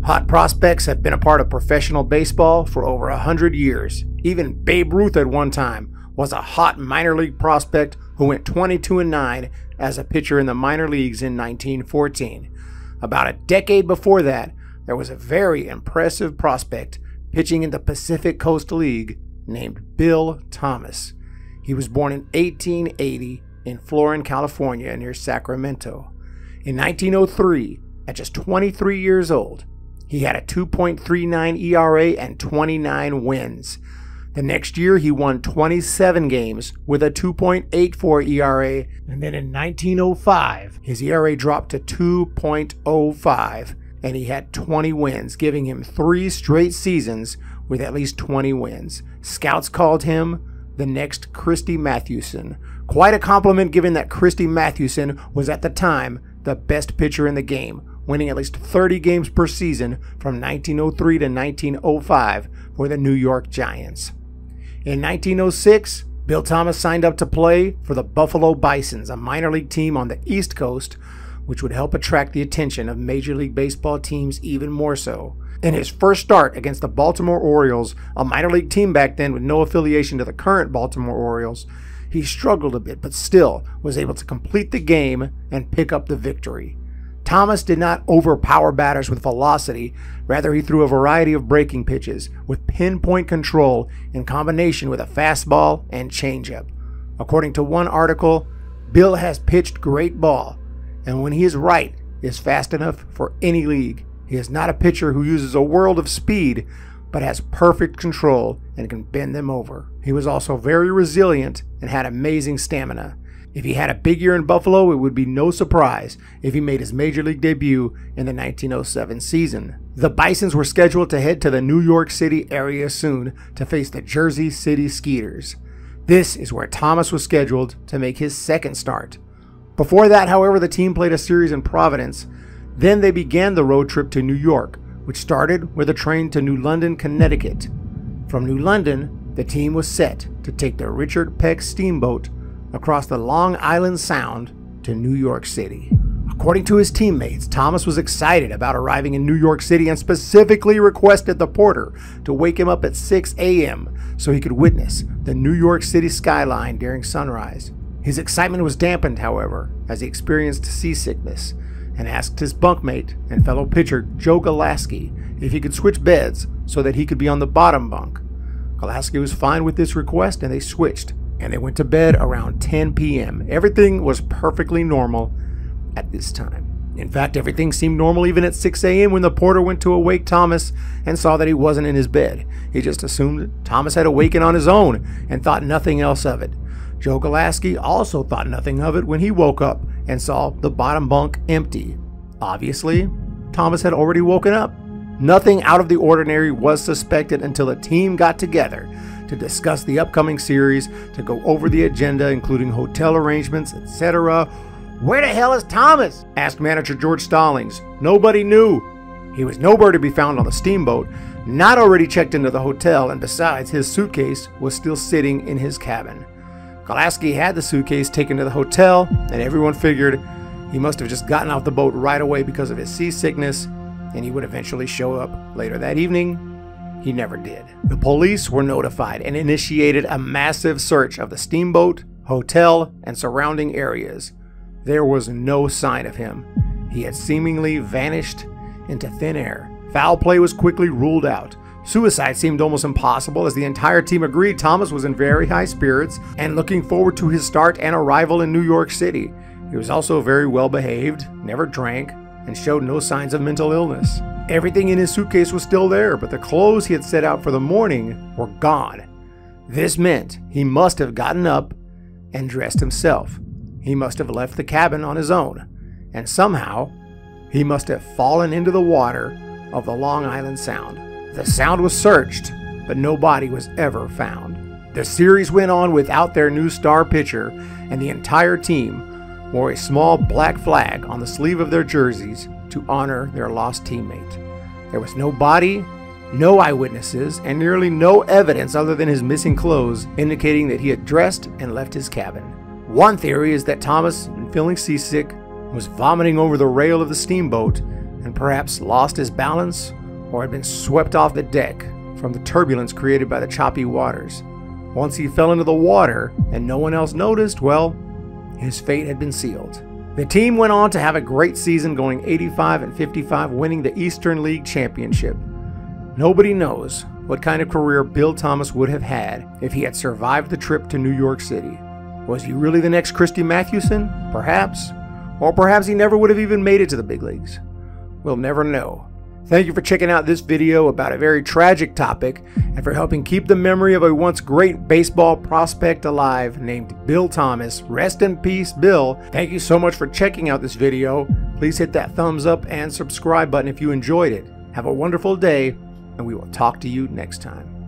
Hot prospects have been a part of professional baseball for over 100 years. Even Babe Ruth at one time was a hot minor league prospect who went 22-9 as a pitcher in the minor leagues in 1914. About a decade before that, there was a very impressive prospect pitching in the Pacific Coast League named Bill Thomas. He was born in 1880 in Florin, California, near Sacramento. In 1903, at just 23 years old, he had a 2.39 ERA and 29 wins. The next year, he won 27 games with a 2.84 ERA, and then in 1905, his ERA dropped to 2.05, and he had 20 wins, giving him 3 straight seasons with at least 20 wins. Scouts called him the next Christy Mathewson. Quite a compliment given that Christy Mathewson was at the time the best pitcher in the game, winning at least 30 games per season from 1903 to 1905 for the New York Giants. In 1906, Bill Thomas signed up to play for the Buffalo Bisons, a minor league team on the East Coast, which would help attract the attention of Major League Baseball teams even more so. In his first start against the Baltimore Orioles, a minor league team back then with no affiliation to the current Baltimore Orioles, he struggled a bit but still was able to complete the game and pick up the victory. Thomas did not overpower batters with velocity, rather he threw a variety of breaking pitches with pinpoint control in combination with a fastball and changeup. According to one article, Bill has pitched great ball, and when he is right, is fast enough for any league. He is not a pitcher who uses a world of speed, but has perfect control and can bend them over. He was also very resilient and had amazing stamina. If he had a big year in Buffalo, it would be no surprise if he made his major league debut in the 1907 season. The Bisons were scheduled to head to the New York City area soon to face the Jersey City Skeeters. This is where Thomas was scheduled to make his second start. Before that, however, the team played a series in Providence. Then they began the road trip to New York, which started with a train to New London, Connecticut. From New London, the team was set to take the Richard Peck steamboat across the Long Island Sound to New York City. According to his teammates, Thomas was excited about arriving in New York City and specifically requested the porter to wake him up at 6 a.m. so he could witness the New York City skyline during sunrise. His excitement was dampened, however, as he experienced seasickness and asked his bunkmate and fellow pitcher Joe Golaski if he could switch beds so that he could be on the bottom bunk. Golaski was fine with this request and they switched, and they went to bed around 10 p.m. Everything was perfectly normal at this time. In fact, everything seemed normal even at 6 a.m. when the porter went to awake Thomas and saw that he wasn't in his bed. He just assumed that Thomas had awakened on his own and thought nothing else of it. Joe Golaski also thought nothing of it when he woke up and saw the bottom bunk empty. Obviously, Thomas had already woken up. Nothing out of the ordinary was suspected until the team got together to discuss the upcoming series, to go over the agenda, including hotel arrangements, etc. "Where the hell is Thomas?" asked manager George Stallings. Nobody knew. He was nowhere to be found on the steamboat, not already checked into the hotel, and besides, his suitcase was still sitting in his cabin. Golaski had the suitcase taken to the hotel, and everyone figured he must have just gotten off the boat right away because of his seasickness, and he would eventually show up later that evening. He never did. The police were notified and initiated a massive search of the steamboat, hotel, and surrounding areas. There was no sign of him. He had seemingly vanished into thin air. Foul play was quickly ruled out. Suicide seemed almost impossible, as the entire team agreed Thomas was in very high spirits and looking forward to his start and arrival in New York City. He was also very well behaved, never drank, and showed no signs of mental illness. Everything in his suitcase was still there, but the clothes he had set out for the morning were gone. This meant he must have gotten up and dressed himself. He must have left the cabin on his own, and somehow he must have fallen into the water of the Long Island Sound. The Sound was searched, but no body was ever found. The series went on without their new star pitcher, and the entire team wore a small black flag on the sleeve of their jerseys to honor their lost teammate. There was no body, no eyewitnesses, and nearly no evidence other than his missing clothes indicating that he had dressed and left his cabin. One theory is that Thomas, feeling seasick, was vomiting over the rail of the steamboat and perhaps lost his balance or had been swept off the deck from the turbulence created by the choppy waters. Once he fell into the water and no one else noticed, well, his fate had been sealed. The team went on to have a great season, going 85-55, winning the Eastern League Championship. Nobody knows what kind of career Bill Thomas would have had if he had survived the trip to New York City. Was he really the next Christy Mathewson? Perhaps. Or perhaps he never would have even made it to the big leagues. We'll never know. Thank you for checking out this video about a very tragic topic and for helping keep the memory of a once great baseball prospect alive named Bill Thomas. Rest in peace, Bill. Thank you so much for checking out this video. Please hit that thumbs up and subscribe button if you enjoyed it. Have a wonderful day, and we will talk to you next time.